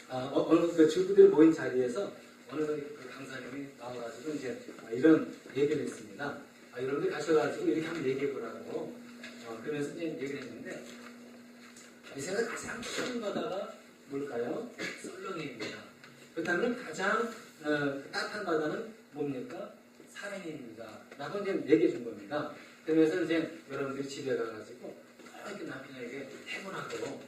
어느 그 주부들 모인 자리에서 어느 그 강사님이 나와가지고 이제 이런 얘기를 했습니다. 여러분들 가셔가지고 이렇게 한번 얘기해보라고. 그러면서 이제 얘기를 했는데, 이 세상에 가장 큰 바다가 뭘까요? 썰렁이입니다. 그렇다면 가장 따뜻한 바다는 뭡니까? 사랑입니다. 라고 이제 얘기해 준 겁니다. 그러면서 이제 여러분들이 집에 가가지고 이렇게 남편에게 해보라고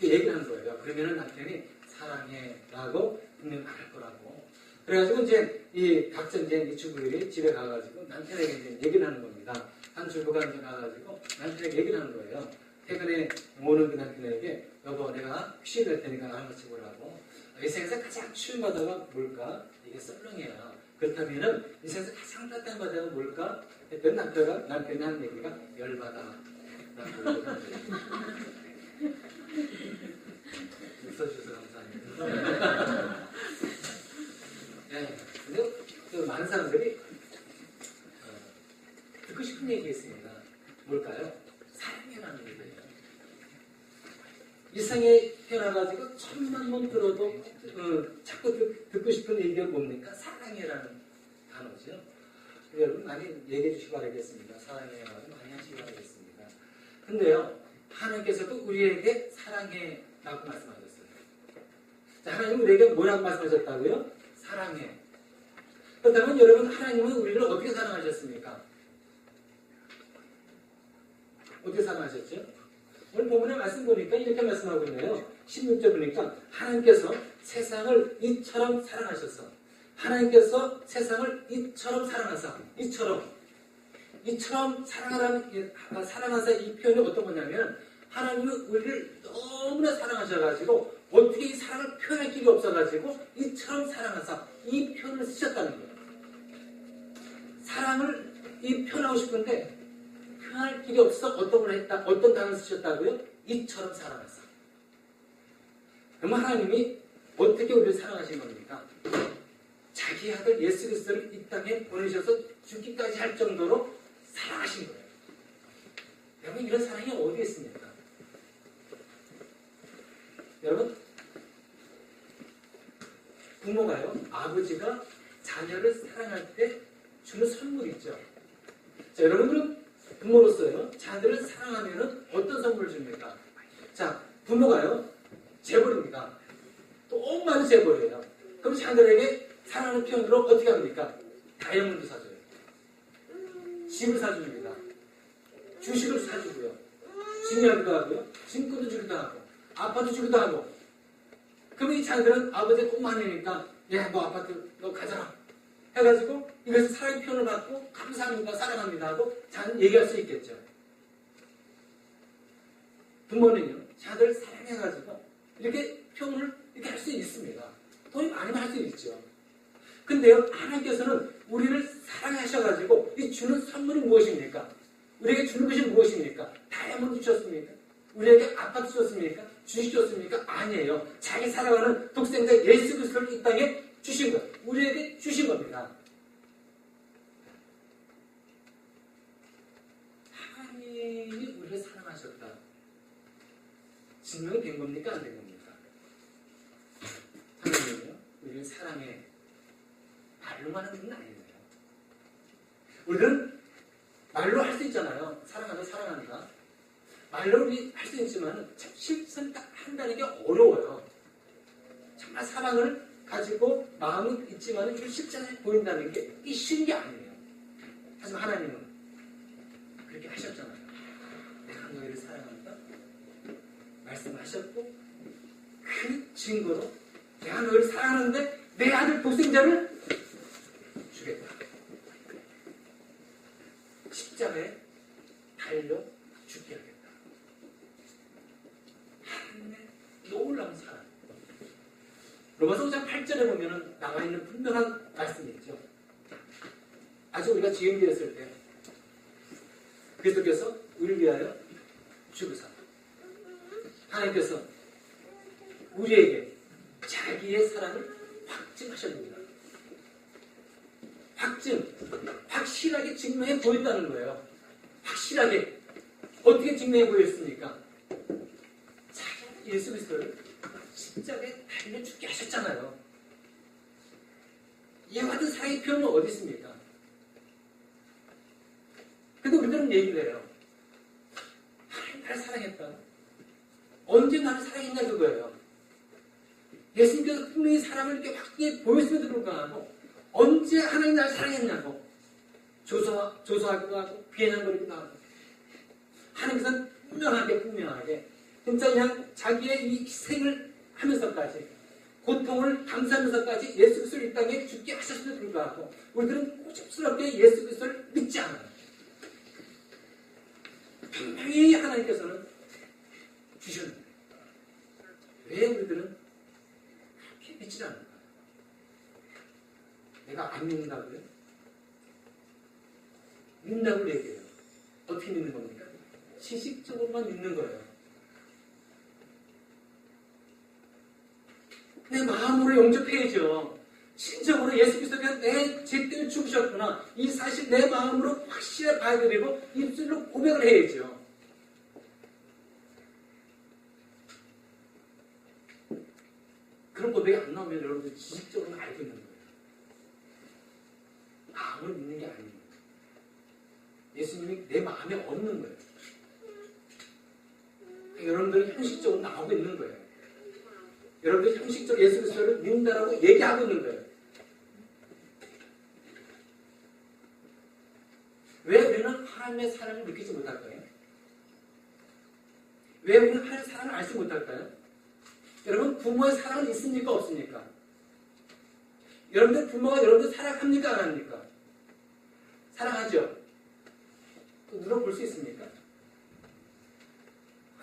얘기를 한 거예요. 그러면은 남편이 사랑해 라고 분명히 말할 거라고. 그래가지고 이제 이 각자 이제 이 주부들이 집에 가가지고 남편에게 이제 얘기를 하는 겁니다. 한 주부가 이제 가가지고 남편에게 얘기를 하는 거예요. 최근에 오는 그 남편에게 여보 내가 퀴즈 낼 테니까 나랑 같이 보라고. 이 세상에서 가장 추운 바다가 뭘까? 이게 썰렁이야. 그렇다면은 이 세상에서 가장 따뜻한 바다가 뭘까? 했더니 남편이 하는 얘기가 열바다. 웃어주셔서 감사합니다. 네, 근데 그 많은 사람들이 듣고 싶은 얘기 있습니다. 뭘까요? 사랑이라는 얘기예요. 일상에 태어나가지고 천만 번 들어도 자꾸 듣고 싶은 얘기가 뭡니까? 사랑이라는 단어죠. 여러분 많이 얘기해 주시기 바라겠습니다. 사랑해라고 많이 하시기 바라겠습니다. 근데요, 하나님께서도 우리에게 사랑해라고 말씀하셨어요. 자, 하나님은 우리에게 뭐라고 말씀하셨다고요? 사랑해. 그렇다면 여러분, 하나님은 우리를 어떻게 사랑하셨습니까? 어떻게 사랑하셨죠? 오늘 본문의 말씀 보니까 이렇게 말씀하고 있네요. 16절 보니까 하나님께서 세상을 이처럼 사랑하셨어. 하나님께서 세상을 이처럼 사랑하사. 이처럼 사랑하사 이 표현이 어떤 거냐면 하나님은 우리를 너무나 사랑하셔가지고 어떻게 이 사랑을 표현할 길이 없어가지고 이처럼 사랑하사 이 표현을 쓰셨다는 거예요. 사랑을 이 표현하고 싶은데 표현할 길이 없어 어떤 단어를 쓰셨다고요? 이처럼 사랑하사. 그러면 하나님이 어떻게 우리를 사랑하신 겁니까? 자기 아들 예수 그리스도를 이 땅에 보내셔서 죽기까지 할 정도로 사랑하신 거예요. 여러분 이런 사랑이 어디에 있습니까? 여러분 부모가요, 아버지가 자녀를 사랑할 때 주는 선물 있죠. 자, 여러분들은 부모로서요, 자녀를 사랑하면 어떤 선물을 줍니까? 자, 부모가요, 재벌입니다. 너무 많은 재벌이에요. 그럼 자녀들에게 사랑하는 표현으로 어떻게 합니까? 다이아몬드 사줘요. 집을 사줍니다. 주식을 사주고요. 증여하기도 하고요. 증권도 주기도 하고, 아파트 주기도 하고. 그러면 이 자녀들은 아버지의 꿈만이니까, 야, 너 아파트, 너 가져라. 해가지고 이것을 사랑의 표현을 받고, 감사합니다, 사랑합니다 하고, 자녀는 얘기할 수 있겠죠. 부모는요, 자녀들을 사랑해가지고, 이렇게 표현을 이렇게 할 수 있습니다. 돈이 많으면 할 수 있죠. 근데요, 하나님께서는 우리를 사랑하셔가지고 이 주는 선물이 무엇입니까? 우리에게 주는 것이 무엇입니까? 다이아몬드 주셨습니까? 우리에게 아파트 주셨습니까? 주식 주셨습니까? 아니에요. 자기 사랑하는 독생자 예수 그리스도를 이 땅에 주신 것, 우리에게 주신 겁니다. 하나님이 우리를 사랑하셨다. 증명이 된 겁니까? 안 된 겁니까? 하나님은요, 우리를 사랑해. 말로만 하는 건 아니에요. 우리는 말로 할 수 있잖아요. 사랑한다. 말로 우리 할 수 있지만 실천 한다는 게 어려워요. 정말 사랑을 가지고 마음은 있지만 그 실천에 보인다는 게 쉬운 게 아니에요. 하지만 하나님은 그렇게 하셨잖아요. 내가 너희를 사랑한다. 말씀하셨고 그 증거로 내가 너희를 사랑하는데 내 아들 독생자를 주겠다. 십자가에 달려 죽게 하겠다. 하나님의 놀라운 사랑. 로마서 5장 8절에 보면 나와 있는 분명한 말씀이 있죠. 아직 우리가 지음되었을 때 그리스도께서 우리를 위하여 죽으사 하나님께서 우리에게 자기의 사랑을 확증하셨습니다. 확실하게 증명해 보였다는 거예요. 확실하게. 어떻게 증명해 보였습니까? 자기 예수 그리스도를 십자가에 달려 죽게 하셨잖아요. 이와 같은 사랑의 표현은 어디 있습니까? 근데 우리들은 얘기를 해요. 하나님 나를 사랑했다. 언제 나를 사랑했냐 그거예요. 예수님께서 분명히 사랑을 이렇게 확실히 보였음에도 불구하고 언제 하나님 나를 사랑했냐고 조소하기도 하고 비난거리기도 하고 하나님께서는 분명하게 진짜 그냥 자기의 이 희생을 하면서까지 고통을 감수하면서까지 예수 그리스도를 이 땅에 죽게 하셨음에도 불구하고 우리들은 고집스럽게 예수 그리스도를 믿지 않아요. 분명히 하나님께서는 주셨는데 왜 우리들은 그렇게 믿지 않을까? 내가 안 믿는다고요? 믿는다고 얘기해요. 어떻게 믿는 겁니까? 지식적으로만 믿는 거예요. 내 마음으로 영접해야죠. 진정으로 예수 그리스도가 내 죄 때문에 죽으셨구나. 이 사실 내 마음으로 확실히 받아들이고 입술로 고백을 해야죠. 그런 고백이 안 나오면 여러분들 지식적으로는 알고 있는 거예요. 마음으로 믿는 게 아닙니다. 예수님이 내 마음에 없는 거예요. 여러분들은 형식적으로 나오고 있는 거예요. 여러분들 형식적으로 예수 그리스도를 믿는다라고 얘기하고 있는 거예요. 왜 우리는 하나님의 사랑을 느끼지 못할까요? 왜 우리는 하나님의 사랑을 알지 못할까요? 여러분 부모의 사랑은 있습니까? 없습니까? 여러분들 부모가 여러분들 사랑합니까? 안 합니까? 사랑하죠? 눈으로 볼 수 있습니까?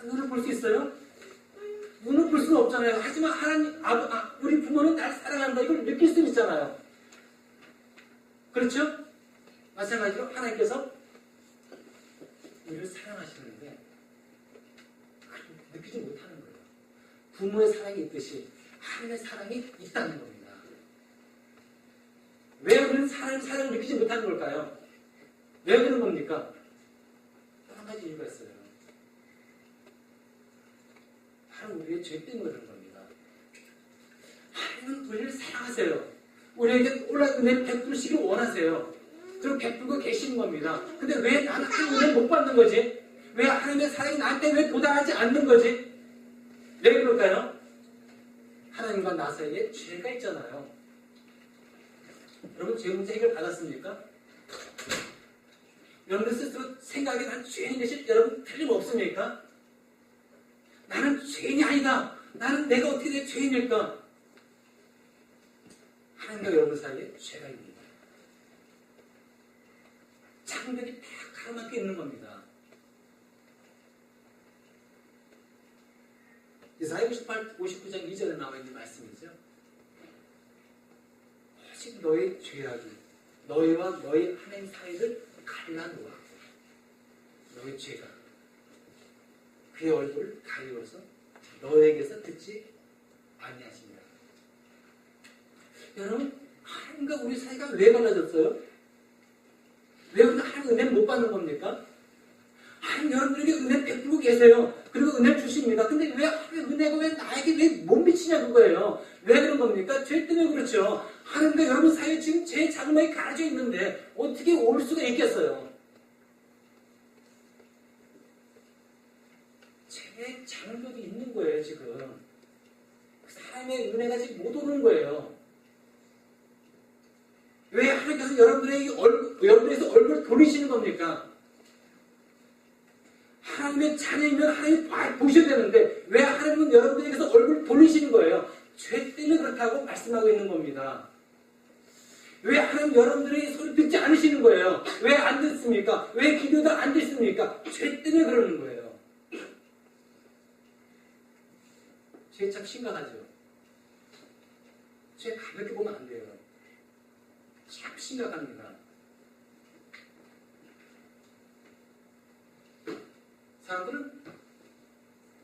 눈으로 볼 수 있어요? 눈으로 볼 수는 없잖아요. 하지만 하나님, 우리 부모는 날 사랑한다. 이걸 느낄 수 있잖아요. 그렇죠? 마찬가지로 하나님께서 우리를 사랑하시는데 느끼지 못하는 거예요. 부모의 사랑이 있듯이 하나님의 사랑이 있다는 겁니다. 왜 우리는 사랑을 느끼지 못하는 걸까요? 왜 그런 겁니까? 또 한 가지 이유가 있어요. 바로 우리의 죄 때문에 그런 겁니다. 하나님은 우리를 사랑하세요. 우리에게 올라온 은혜를 베푸시길 원하세요. 그리고 베풀고 계시는 겁니다. 근데 왜 나는 하나님의 은혜를 못 받는 거지? 왜 하나님의 사랑이 나한테 왜 도달하지 않는 거지? 왜 그럴까요? 하나님과 나 사이에 죄가 있잖아요. 여러분 죄 문제 해결 받았습니까? 여러분들 스스로 생각에 난 죄인 것이 여러분 틀림없습니까? 나는 죄인이 아니다. 나는 내가 어떻게 내 죄인일까? 하나님과 여러분 사이에 죄가 있습니다. 창벽이 딱 가로막혀 있는 겁니다. 이사야 59장 2절에 나와 있는 말씀이죠. 오직 너의 죄악이 너희와 너희 하나님 사이를 갈라놓아. 너의 죄가 그의 얼굴을 가리워서 너에게서 듣지 아니하십니다. 여러분, 하나님과 우리 사이가 왜 갈라졌어요? 왜 우리가 하나님 은혜를 못 받는 겁니까? 하나님 여러분들에게 은혜를 베풀고 계세요. 그리고 은혜를 주십니다. 근데 왜 하나님 은혜가 왜 나에게 왜 못 미치냐 그거예요. 왜 그런 겁니까? 죄 때문에 그렇죠. 하나님과 여러분 사이에 지금 죄 자그마치 가려져 있는데 어떻게 올 수가 있겠어요? 죄의 장벽이 있는 거예요 지금. 하나님의 은혜가 지금 못 오는 거예요. 왜 하나님께서 여러분에서 얼굴을 돌리시는 겁니까? 하나님의 자녀이면 하나님 보셔야 되는데 왜 하나님은 여러분들에게서 얼굴을 돌리시는 거예요? 죄 때문에 그렇다고 말씀하고 있는 겁니다. 왜 하나님 여러분들의 소리 듣지 않으시는 거예요? 왜 안 듣습니까? 왜 기도도 안 듣습니까? 죄 때문에 그러는 거예요. 죄 참 심각하죠. 죄 가볍게 보면 안 돼요. 참 심각합니다. 사람들은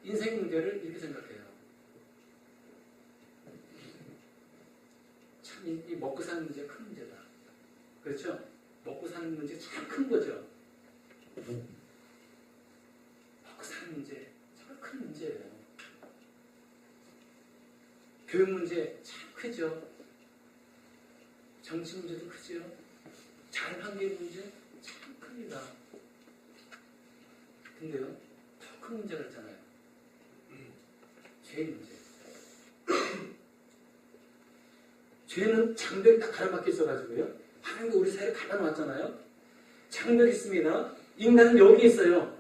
인생 문제를 이렇게 생각해요. 참 이 먹고 사는 문제가 큰 문제다. 그렇죠? 먹고 사는 문제 참 큰 거죠. 먹고 사는 문제 정말 큰 문제예요. 교육 문제 참 크죠. 정치 문제도 크죠. 자연환경 문제 참 큽니다. 근데요, 더 큰 문제가 있잖아요. 죄 문제. 죄는 장벽이 딱 가로막혀 있어가지고요. 하나님이 우리 사이를 가둬놨잖아요. 장벽이 있습니다. 인간은 여기 있어요.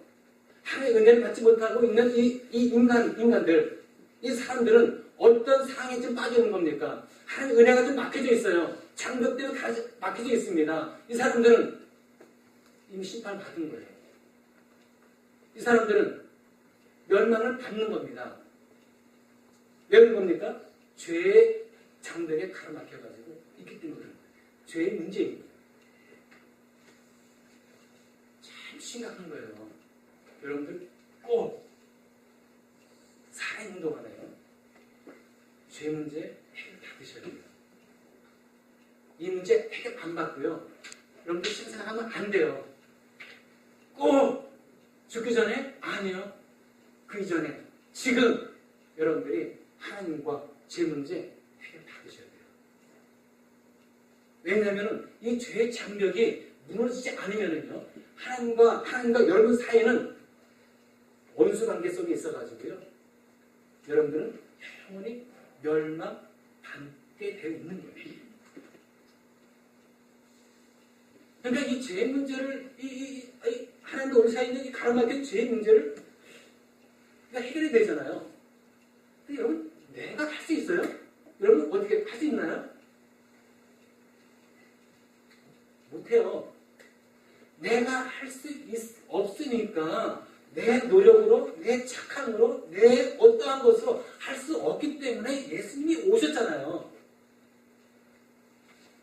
하나님의 은혜를 받지 못하고 있는 이 인간들, 이 사람들은 어떤 상황에 좀 빠지는 겁니까? 하나님의 은혜가 좀 막혀져 있어요. 장벽 때문에 막혀져 있습니다. 이 사람들은 이미 심판을 받은 거예요. 이 사람들은 멸망을 받는 겁니다. 왜 그런 겁니까? 죄의 장벽에 가로막혀가지고 있기 때문에 그런 거예요. 죄의 문제입니다. 참 심각한 거예요. 여러분들 꼭 살아있는 죄 문제 해결 받으셔야 돼요. 이 문제 해결 안 받고요. 여러분들 신생하면 안 돼요. 꼭 죽기 전에 아니요. 그 이전에 지금 여러분들이 하나님과 죄 문제 해결 받으셔야 돼요. 왜냐하면 이 죄의 장벽이 무너지지 않으면요, 하나님과 여러분 사이에는 원수 관계 속에 있어가지고요, 여러분들은 영원히 멸망받게 되어 있는 거예요. 그러니까 이 죄 문제를, 하나님과 우리 사이에 있는 이 가로막힌 죄 문제를 해결이 되잖아요. 근데 여러분, 내가 할 수 있어요? 여러분, 어떻게 할 수 있나요? 못해요. 내가 할 수 없으니까 내 노력으로, 내 착함으로, 내 어떠한 것으로 할 수 없기 때문에 예수님이 오셨잖아요.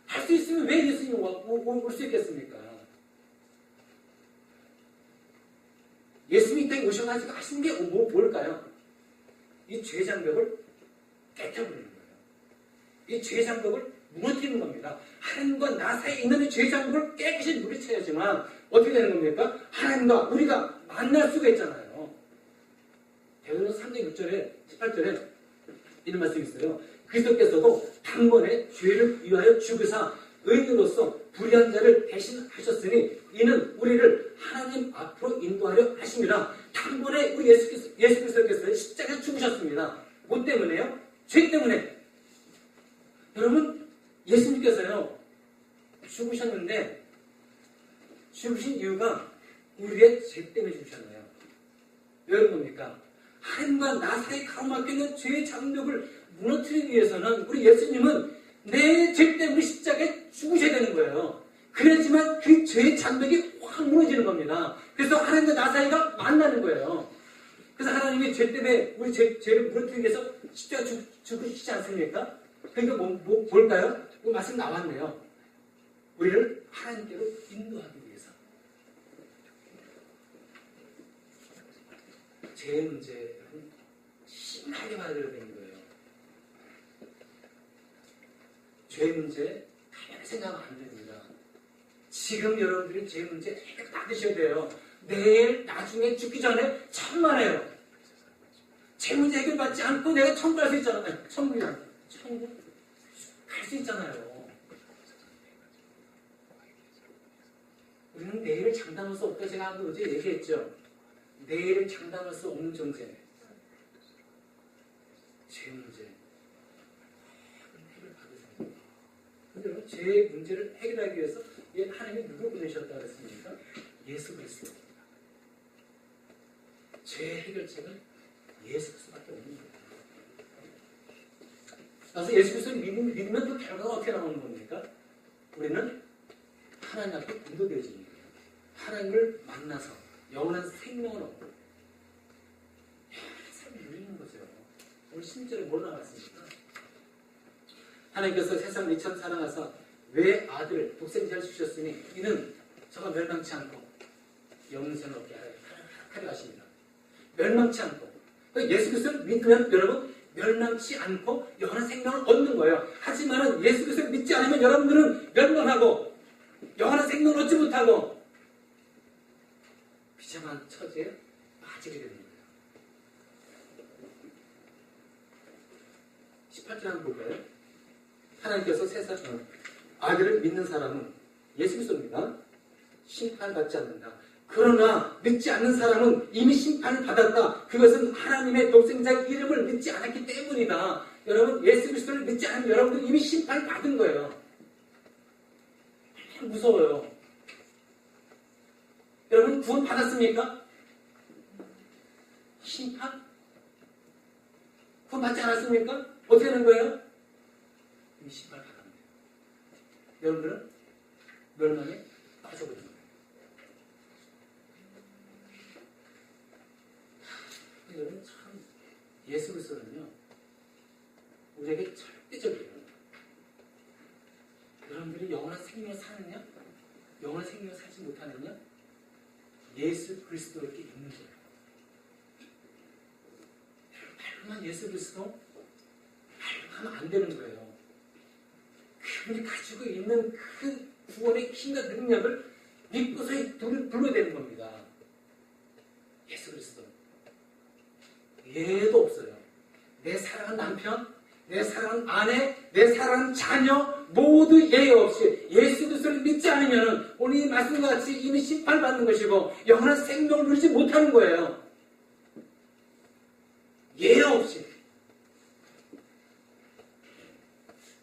할 수 있으면 왜 예수님이 올 수 있겠습니까? 예수님이 이 땅에 오셔가지고 하신 게 뭘까요? 이 죄 장벽을 깨뜨려버리는 거예요. 이 죄 장벽을 무너뜨리는 겁니다. 하나님과 나 사이에 있는 이 죄 장벽을 깨끗이 물리쳐야지만 어떻게 되는 겁니까? 하나님과 우리가 만날 수가 있잖아요. 베드로서 3장 6절에 18절에 이런 말씀이 있어요. 그리스도께서도 단번에 죄를 위하여 죽으사 의인으로서 불의한 자를 대신하셨으니 이는 우리를 하나님 앞으로 인도하려 하심이라. 단번에 우리 예수 그리스도께서 십자가에 죽으셨습니다. 뭐 때문에요? 죄 때문에. 여러분, 예수님께서요 죽으셨는데 죽으신 이유가 우리의 죄 때문에 죽으셨나요? 왜 그런 겁니까? 하나님과 나 사이 가로막혀있는 죄의 장벽을 무너뜨리기 위해서는 우리 예수님은 내 죄 때문에 십자가에 죽으셔야 되는 거예요. 그래야지만 그 죄의 장벽이 확 무너지는 겁니다. 그래서 하나님과 나 사이가 만나는 거예요. 그래서 하나님이 죄 때문에 우리 죄를 무너뜨리기 위해서 십자가 죽으시지 않습니까? 그러니까 뭘까요? 그 말씀 나왔네요. 우리를 하나님께로 인도하기 위해서. 죄 문제는 심하게 받아들여야 되는 거예요. 죄 문제 가만히 생각하면 안 됩니다. 지금 여러분들이 죄 문제 해결 받으셔야 돼요. 내일 나중에 죽기 전에 천만에요. 죄 문제 해결받지 않고 내가 천국 갈 수 있잖아요. 천국 갈 수 있잖아요. 우리는 내일을 장담할 수 없다. 제가 어제 얘기했죠. 내일을 장담할 수 없는 존재. 죄 문제. 근데 죄 문제를 해결하기 위해서 하나님이 누굴 보내셨다고 했습니까? 예수 그리스도입니다. 죄 해결책은 예수 그리스도밖에 없는 거예요. 그래서 예수 그리스도를 믿으면 그 결과가 어떻게 나오는 겁니까? 우리는 하나님 앞에 인도되어지는 거예요. 하나님을 만나서 영원한 생명을 얻고 삶을 누리는 거죠. 오늘 10절에 뭐 나왔습니까? 하나님께서 세상을 이처럼 사랑하사 왜 아들 독생자를 주셨으니 이는 저가 멸망치 않고 영생을 얻게 하려 하십니다. 멸망치 않고. 예수 그리스도를 믿으면 여러분 멸망치 않고 영원한 생명을 얻는 거예요. 하지만 예수 그리스도를 믿지 않으면 여러분들은 멸망하고 영원한 생명을 얻지 못하고 비참한 처지에 빠지게 되는 거예요. 18절 한번 볼까요? 하나님께서 아들을 믿는 사람은 예수 그리스도입니다. 심판받지 않는다. 그러나 믿지 않는 사람은 이미 심판을 받았다. 그것은 하나님의 독생자의 이름을 믿지 않았기 때문이다. 여러분, 예수 그리스도를 믿지 않은 여러분들은 이미 심판을 받은 거예요. 무서워요. 여러분, 구원 받았습니까? 심판? 구원 받지 않았습니까? 어떻게 되는 거예요? 이미 심판을 받았네요. 여러분들은 멸망에 빠져버린 거예요. 여러분, 참 예수 그리스도는요, 우리에게 절대적이에요. 여러분들이 영원한 생명을 사느냐? 영원한 생명을 살지 못하느냐? 예수 그리스도에게 있는 거예요. 말로만 예수 그리스도 말로만 안 되는 거예요. 그분이 가지고 있는 그 구원의 힘과 능력을 믿고서 불러야 되는 겁니다. 예수 그리스도. 예도 없어요. 내 사랑하는 남편, 내 사랑하는 아내, 내 사랑하는 자녀 모두 예 없이 예수 그리스도를 믿지 않으면 오늘 이 말씀과 같이 이미 심판받는 것이고 영원한 생명을 누리지 못하는 거예요. 예 없이.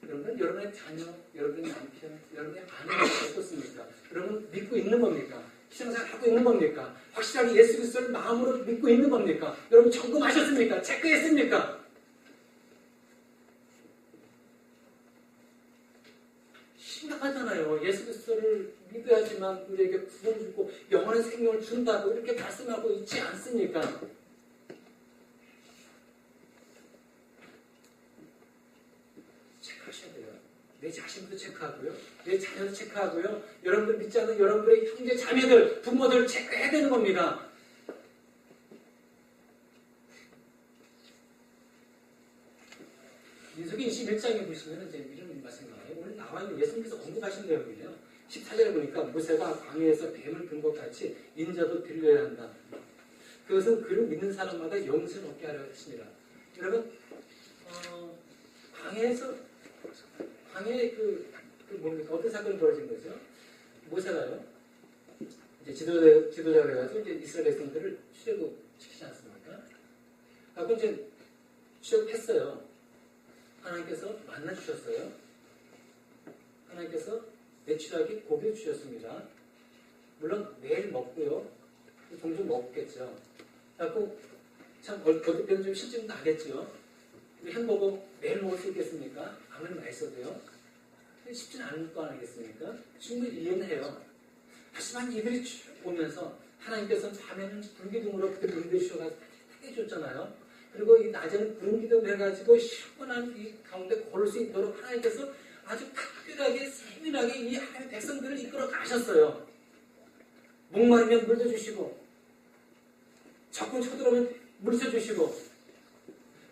여러분, 여러분의 자녀, 여러분의 남편, 여러분의 아내가 어떻습니까? 여러분 믿고 있는 겁니까? 신앙생활 하고 있는 겁니까? 확실하게 예수 그리스도를 마음으로 믿고 있는 겁니까? 여러분 점검하셨습니까? 체크했습니까? 심각하잖아요. 예수 그리스도를 믿어야지만 우리에게 구원 주고 영원한 생명을 준다고 이렇게 말씀하고 있지 않습니까? 체크하셔야 돼요. 내 자신도 체크하고요. 내 자녀도 체크하고요. 여러분들 믿지 않는 여러분들의 형제, 자매들, 부모들 체크해야 되는 겁니다. 민수기 21장에 보시면 이제 이런 말씀이 나와요. 오늘 나와 있는 예수님께서 언급하신 내용이에요. 14절에 보니까 모세가 광야에서 뱀을 든 것 같이 인자도 들려야 한다. 그것은 그를 믿는 사람마다 영생을 얻게 하려 하십니다. 여러분, 광야에 뭡니까? 어떤 사건이 벌어진 거죠? 모세가요, 이제 지도자가 돼가지고 이제 이스라엘 백성들을 출애굽시키지 않습니까? 그리고 이제 출애굽했어요. 하나님께서 만나 주셨어요. 하나님께서 내추럴하게 고기를 주셨습니다. 물론 매일 먹고요. 종종 먹겠죠. 그래서 참 어떨 때는 좀 실증 나겠죠. 햄버거 매일 먹을 수 있겠습니까? 아무리 맛있어도요. 쉽지는 않을 거 아니겠습니까? 충분히 이해는 해요. 하지만 이들이 쭉 오면서 하나님께서는 밤에는 불기둥으로 그들 인도해주셔서 해줬잖아요. 그리고 이 낮에는 구름 기둥을 해가지고 시원한 이 가운데 걸을 수 있도록 하나님께서 아주 특별하게 세밀하게 이 하나님의 백성들을 이끌어 가셨어요. 목마르면 물 줘주시고 적군 쳐들어오면 물 줘주시고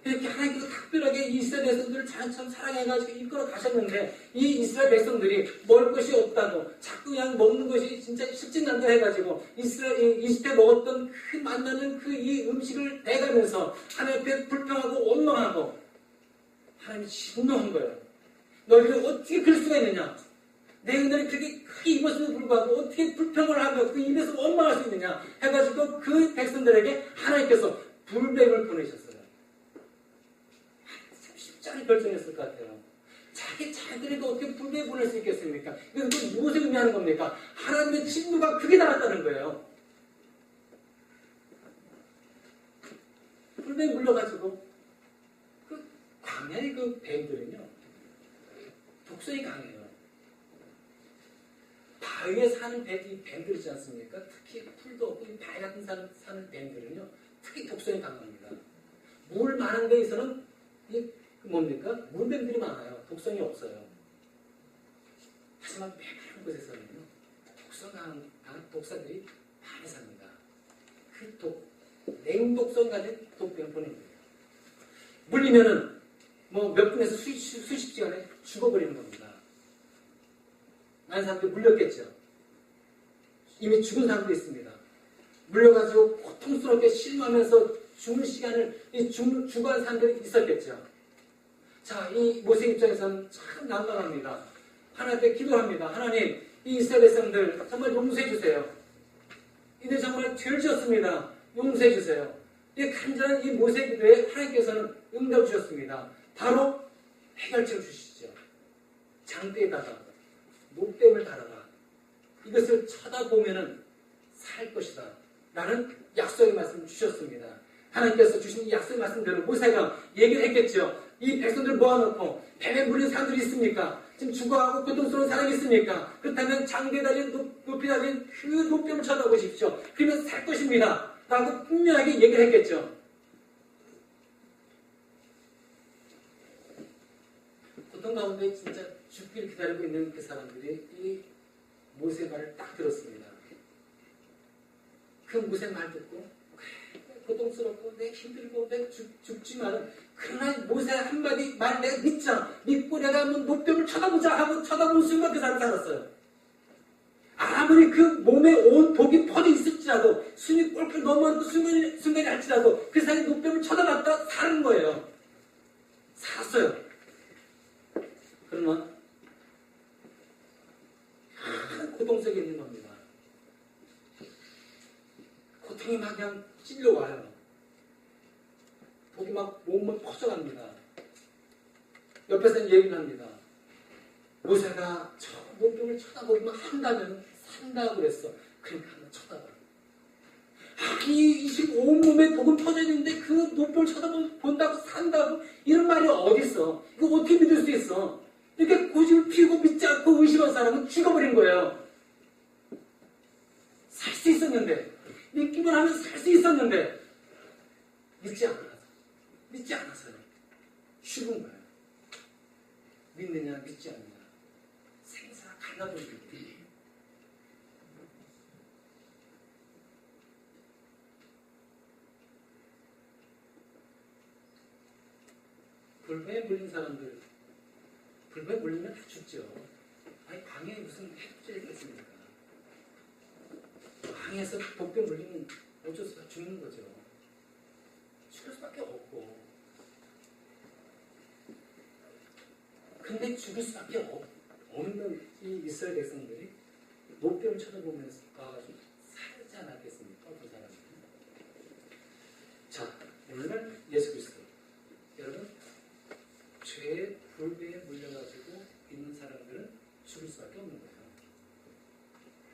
이렇게 하나님께서 특별하게 이 이스라엘 백성들을 자연처럼 사랑해가지고 이끌어 가셨는데 이 이스라엘 백성들이 먹을 것이 없다고 자꾸 그냥 먹는 것이 진짜 실증난다 해가지고 이집트에 먹었던 그 만나는 그 이 음식을 대가면서 하나님 앞에 불평하고 원망하고 하나님이 진노한 거예요. 너희들이 어떻게 그럴 수가 있느냐? 내 은혜를 그렇게 크게 입었음에도 불구하고 어떻게 불평을 하며 그 입에서 원망할 수 있느냐? 해가지고 그 백성들에게 하나님께서 불뱀을 보내셨어요. 쉽지 않은 결정이었을 것 같아요. 자기 자녀들에게 어떻게 불뱀을 보낼 수 있겠습니까? 이건 무엇을 의미하는 겁니까? 하나님의 진노가 크게 나갔다는 거예요. 불뱀이 물려가지고 그 광야의 그 뱀들은요 독성이 강해요. 바위에 사는 뱀들 있지 않습니까? 특히 풀도 없고 바위 같은 사는 뱀들은요 특히 독성이 강합니다. 물 많은 데에서는 뭡니까? 물뱀들이 많아요. 독성이 없어요. 하지만 메마른 곳에서는요 독성 강한 독사들이 많이 삽니다. 그 냉독성 가진 독뱀을 보낸 거예요. 물리면은 몇 분에서 수십 시간에 죽어버리는 겁니다. 많은 사람들이 물렸겠죠. 이미 죽은 사람도 있습니다. 물려가지고 고통스럽게 실망하면서 죽는 시간을 죽어간 사람들이 있었겠죠. 자, 이 모세 입장에서는 참 난감합니다. 하나님께 기도합니다. 하나님, 이 이스라엘 백성들 정말 용서해 주세요. 이들 정말 죄를 지었습니다. 용서해 주세요. 이 간절한 이 모세 기도에 하나님께서는 응답 주셨습니다. 바로 해결책을 주시죠. 장대에다가 노뱀을 달아라. 이것을 쳐다보면은 살 것이다. 라는 약속의 말씀을 주셨습니다. 하나님께서 주신 이 약속의 말씀대로 모세가 얘기를 했겠죠. 이 백성들을 모아놓고 뱀에 물린 사람들이 있습니까? 지금 죽어가고 고통스러운 사람이 있습니까? 그렇다면 장대에 달린 높이 달린 그 노뱀을 쳐다보십시오. 그러면 살 것입니다. 라고 분명하게 얘기를 했겠죠. 고통 가운데 진짜 죽기를 기다리고 있는 그 사람들이 이 모세의 말을 딱 들었습니다. 그 모세의 말 듣고 고통스럽고 내 힘들고 내 죽지만은 그러나 모세 한마디 말 내가 믿자. 믿고 내가 한번 노뱀을 쳐다보자 하고 쳐다본 순간 그 사람 살았어요. 아무리 그 몸에 온 독이 퍼져 있을지라도 숨이 꼴꼴 넘어가는 순간이 할지라도 그 사람이 노뱀을 쳐다봤다 사는 거예요. 살았어요. 그러나 고통 속에 있는 겁니다. 고통이 막 그냥 찔려와요. 독이 막 몸을 퍼져갑니다. 옆에서 얘기를 합니다. 모세가 저 노뱀을 쳐다보기만 한다면 산다고 그랬어. 그러니까 한번 쳐다봐. 이 온몸에 독은 퍼져 있는데 그 노뱀을 쳐다본다고 산다고 이런 말이 어딨어. 이거 어떻게 믿을 수 있어. 이렇게 고집을 피우고 믿지 않고 의심한 사람은 죽어버린 거예요. 살 수 있었는데 믿기만 하면 살 수 있었는데 믿지 않아서요. 죽은 거예요. 믿느냐 믿지 않느냐 생사 갈라버린 거예요. 불뱀에 물린 사람들 불뱀에 물리면 다 죽죠. 아니 광야에 무슨 해독제가 있습니까? 광야에서 독뱀 물리면 어쩔 수 없이 죽는 거죠. 죽을 수밖에 없고. 근데 죽을 수밖에 없는 이 이스라엘 백성들이 노뱀을 쳐다보면서 가가지고 살지 않았겠습니까? 어떤 사람이. 자, 오늘날 예수 그리스도. 여러분, 죄의 불배에 물려가지고 있는 사람들은 죽을 수밖에 없는 거예요.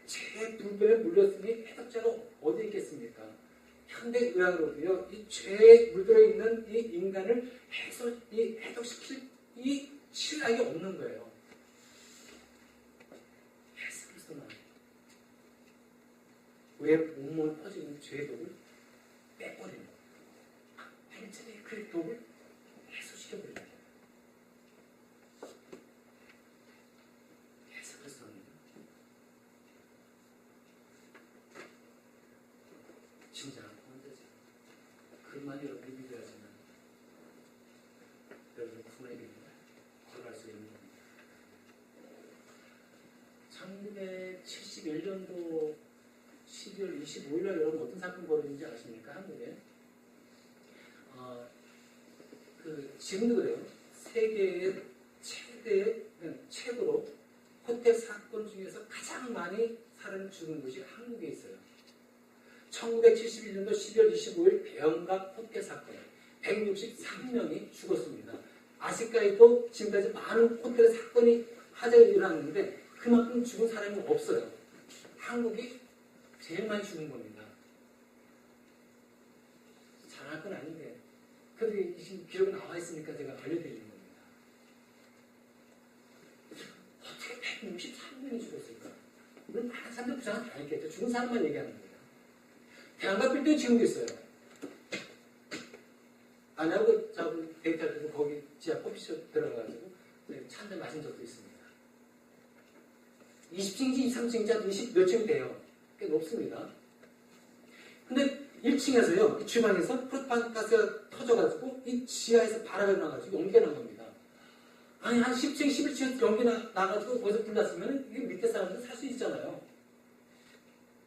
죄의 불배에 물렸으니 해독자가 어디 있겠습니까? 현대의학으로도요, 이 죄에 물들어 있는 이 인간을 해독시킬 이 신학이 없는 거예요. 예수 그리스도만. 왜 온몸에 퍼지는 죄의 독을 빼버리는 거예요. 완전히 그 독을 해소시켜버리는 거예요. 예수 그리스도는 진정한 구원자죠. 그만 여러분이 믿어야지만 여러분은 구원의 길을 걸어갈 수 있는 겁니다. 1971년도 12월 25일 날 여러분 어떤 사건 벌어진지 아십니까? 한국에. 지금도 그래요. 세계의 최고로 호텔 사건 중에서 가장 많이 사람이 죽은 곳이 한국에 있어요. 1971년도 12월 25일 배영각 호텔 사건 163명이 죽었습니다. 아직까지도 지금까지 많은 호텔 사건이 화제가 일어났는데 그만큼 죽은 사람이 없어요. 한국이 제일 많이 죽은 겁니다. 잘할 건 아닌데 그래도 지금 기록이 나와 있으니까 제가 알려드리는 겁니다. 어떻게 163명이 죽었을까? 물론 다른 사람들 부상은 다 있겠죠. 죽은 사람만 얘기하는 거예요. 대한민국 빌딩 지금도 있어요. 아내하고 저하고 데이트할 때도 거기 지하 커피숍 들어가가지고 차 한잔 마신 적도 있습니다. 20층인지 23층인지 20몇 층이 돼요. 꽤 높습니다. 근데 1층에서요, 주방에서 프로파가스가 터져가지고 이 지하에서 바람이 나가지고 연기가 난 겁니다. 아니, 한 10층, 11층에서 연기가 나가지고 거기서 불났으면 이게 밑에 사람들 살 수 있잖아요.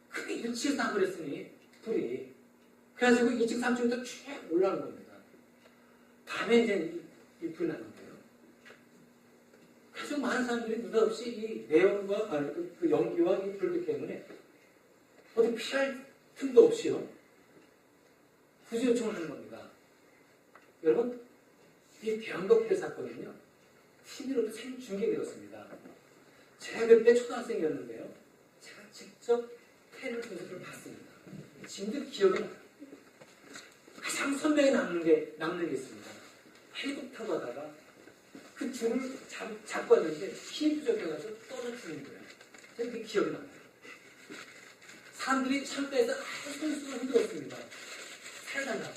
그게 1층에서 나버렸으니, 불이. 그래가지고 2층, 3층부터 쭉 올라오는 겁니다. 밤에 이제 이 불이 나는 거예요. 아주 많은 사람들이 느닷없이 이 내용과 그 연기와 이 불교 때문에 어디 피할 틈도 없이요. 구제 요청을 하는 겁니다. 여러분, 이 대한독회 사건은요, TV로도 생중계되었습니다. 제가 그때 초등학생이었는데요. 제가 직접 텔레비전을 봤습니다. 지금도 기억이 나요. 가장 선명히 남는 게 있습니다. 헬리콥터 가다가 그 줄을 잡고 왔는데 힘이 부족해가지고 떨어지는 거예요. 그게 기억이 납니다. 사람들이 창가에서 아주 손수를 흔들었습니다. 살달라고.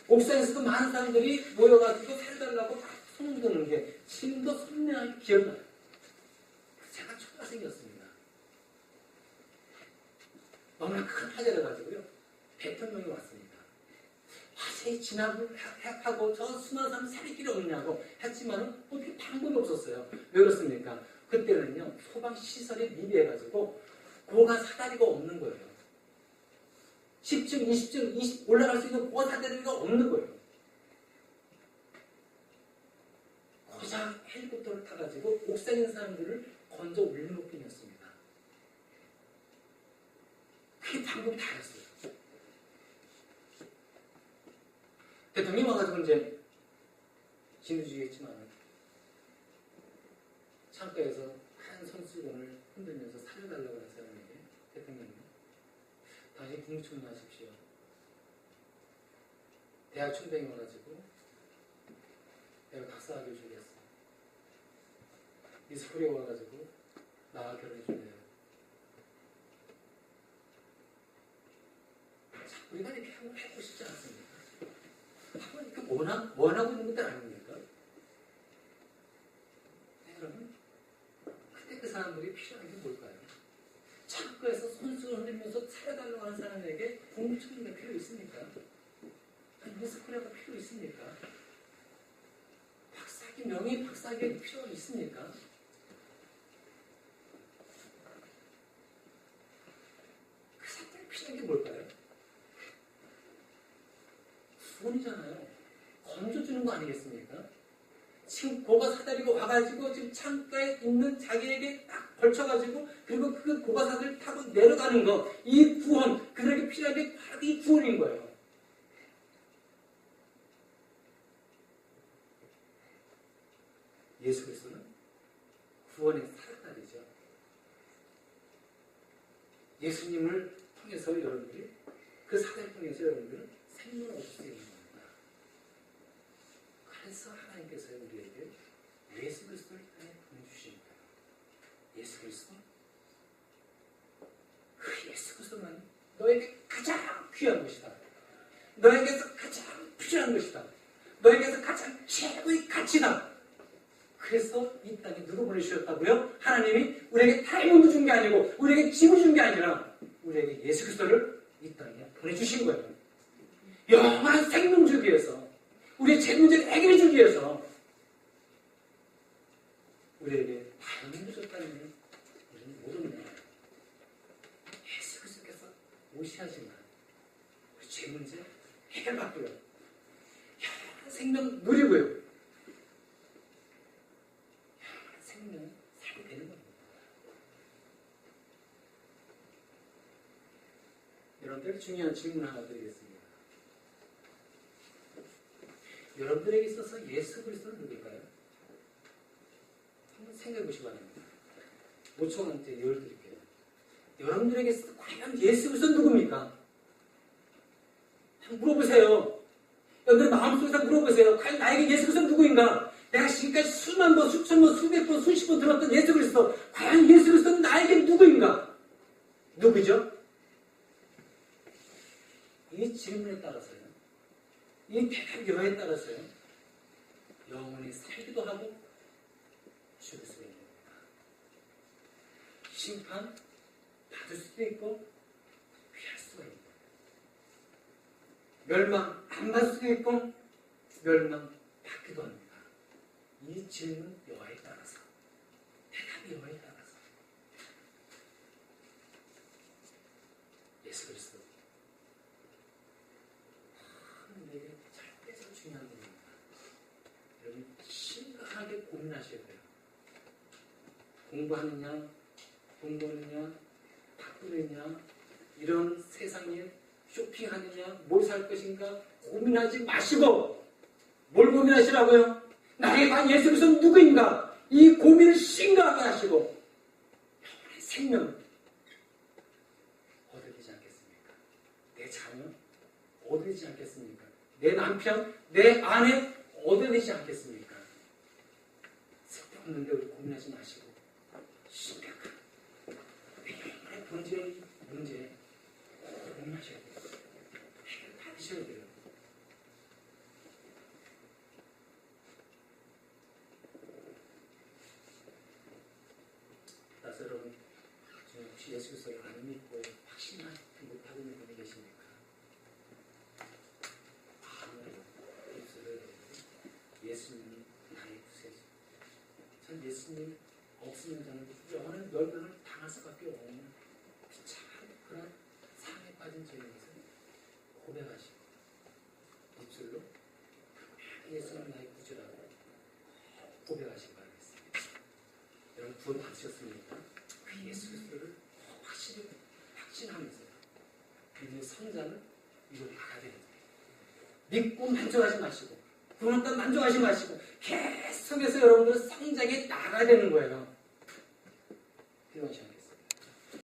옥상에서도 많은 사람들이 모여가지고 살달라고 막 손 흔드는 게 지금도 선명하게 기억이 나요. 제가 초등학생이었습니다. 너무나 큰 화제를 가지고요. 대통령이 왔습니다. 화제의 진압을 하고 저 수많은 사람 살릴 길이 없느냐고 했지만은 어떻게 방법이 없었어요. 왜 그렇습니까? 그때는요, 소방시설이 미비해가지고 고가 사다리가 없는 거예요. 10층, 20층, 20 올라갈 수 있는 고가 사다리가 없는 거예요. 고작 헬리콥터를 타가지고 옥상에 있는 사람들을 건져 올리는 것뿐이었습니다. 그게 방법이 다였어요. 대통령이 와가지고 이제 진두지휘했지만 창가에서 한 손수건을 흔들면서 살려달라고 하는 사람에게 대통령이 당신 국무총리 하십시오. 대학 총장이 와가지고 내가 박사학위를 주겠어. 이 서울에 와가지고 나와 결혼해 줄래요. 우리가 이렇게 하고 싶지 않습니까? 하니까 원하고 있는 것들 아닙니까? 네, 여러분, 그때 그 사람들이 필요한 게 뭘까요? 창고에서 손수를 흔들면서 살려달라고 하는 사람에게 국무총리가 필요 있습니까? 아니, 미스코리아가 필요 있습니까? 박사학위, 명예 박사학위가 필요가 있습니까? 그 사람들이 필요한 게 뭘까요? 수건이잖아요. 건져주는 거 아니겠습니까? 지금 고가 사다리가 와가지고 지금 창가에 있는 자기에게 딱 걸쳐가지고 그리고 그 고가 사다리를 타고 내려가는 거, 이 구원, 그들에게 필요한 게 바로 이 구원인 거예요. 예수 그리스도는 구원의 사다리죠. 예수님을 통해서 여러분들이 그 사다리를 통해서 여러분들은 생명을 얻을 수 있는 겁니다. 그래서 하나님께서 우리에게 예수 그리스도를 보내주신 거예요. 예수 그리스도? 그 예수 그리스도만 너에게 가장 귀한 것이다. 너에게서 가장 필요한 것이다. 너에게서 가장 최고의 가치다. 그래서 이 땅에 누구 보내주셨다고요? 하나님이 우리에게 다이몬드 준 게 아니고 우리에게 짐을 준 게 아니라 우리에게 예수 그리스도를 이 땅에 보내주신 거예요. 영원한 생명 주기 위해서, 우리의 죄 문제를 해결해 주기 위해서 우리에게 다이몬드 줬다는 걸 우리는 모릅니다. 예수 그리스도께서 오시하지만 우리 죄 문제 해결받고요. 영원한 생명 누리고요. 영원한 생명 살게 되는 겁니다. 여러분들 중요한 질문 하나 드리겠습니다. 여러분들에게 있어서 예수 그리스도는 누굴까요? 한번 생각해 보시기 바랍니다. 5초간한테 여유 드릴게요. 여러분들에게 있어서 과연 예수 그리스도는 누굽니까? 한번 물어보세요. 여러분들 마음속에서 물어보세요. 과연 나에게 예수 그리스도는 누구인가? 내가 지금까지 수만 번, 수천 번, 수백 번, 수십 번 들었던 예수 그리스도, 과연 예수 그리스도는 나에게 누구인가? 누구죠? 이 질문에 따라서요, 이 대답 여에 따라서요, 영원히 살기도 하고 죽을 수가 있는 겁니다. 심판 받을 수도 있고 피할 수가 있고, 멸망 안 받을 수도 있고 멸망 받기도 합니다. 이 질문 여에 따라서, 대답 여에 따라서 예수 그리스도 중요한 겁니다. 여러분 심각하게 고민하셔야 돼요. 공부하느냐, 돈 버느냐, 바꾸느냐, 이런 세상에 쇼핑하느냐, 뭘 살 것인가 고민하지 마시고 뭘 고민하시라고요? 나의 관 예수 그리스도는 누구인가? 이 고민을 심각하게 하시고 영원의 생명 얻게 되지 않겠습니까? 내 자녀 얻게 되지 않겠습니까? 내 남편, 내 아내 얻게 되지 않겠습니까? 쓸데없는데 우리 고민하지 마시고 심각한 영원의 본질의 문제 고민하셔야 돼요. 해결 받으셔야 돼요. 따라서 여러분, 혹시 예수 그리스도를 안 믿고 확신하지 못하고 있는 분이 계십니까? 예수님이 나의 구세주. 전 예수님 없으면 저는 영원한 멸망을 당할 수밖에 없는 비참한 그런 상에 빠진 죄인에서 고백하시고 입술로 예수님 나의 구주라고 고백하시기 바라겠습니다. 여러분 구원 받으셨습니까? 그 예수 그리스도를 확신하면서 믿는 성장을 이루어 나가야 됩니다. 믿고 만족하지 마시고 그만큼 만족하지 마시고 계속해서 여러분들은 성장에 나가야 되는 거예요. 필요하죠.